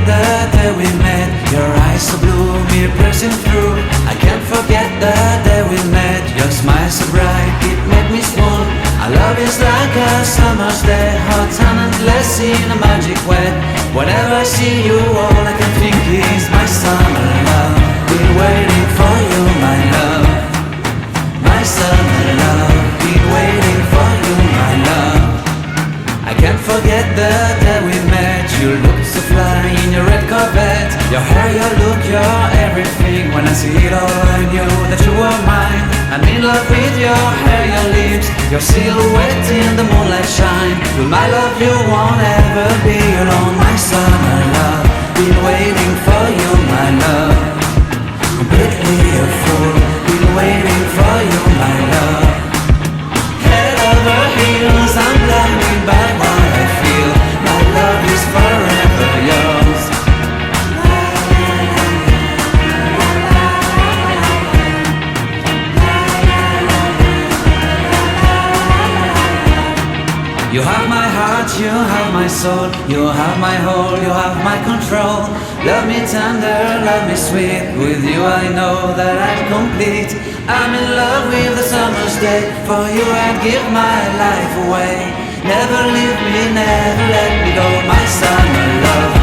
the day we met. Your eyes so blue, me piercing through. I can't forget the day we met. Your smile so bright, it made me swoon. Our love is like a summer's day, hot and endless in a magic way. Whenever I see you, all I can think is my summer love. Been waiting for you, my love. My summer love. Been waiting for you, my love. I can't forget the day we met. You looked so fly in your red Corvette. Your hair, your look, your everything. When I see it all, I knew that you were mine. I'm in love with your hair, your lips, your silhouette in the moonlight shine. With my love you won't ever be alone. My summer love, been waiting for you, my love. Completely a fool, been waiting for you, my love. Head over heels, I'm blinded by what I feel. My love is forever yours. You have my heart, you have my soul. You have my whole, you have my control. Love me tender, love me sweet. With you I know that I'm complete. I'm in love with the summer's day. For you I'd give my life away. Never leave me, never let me go. My summer love,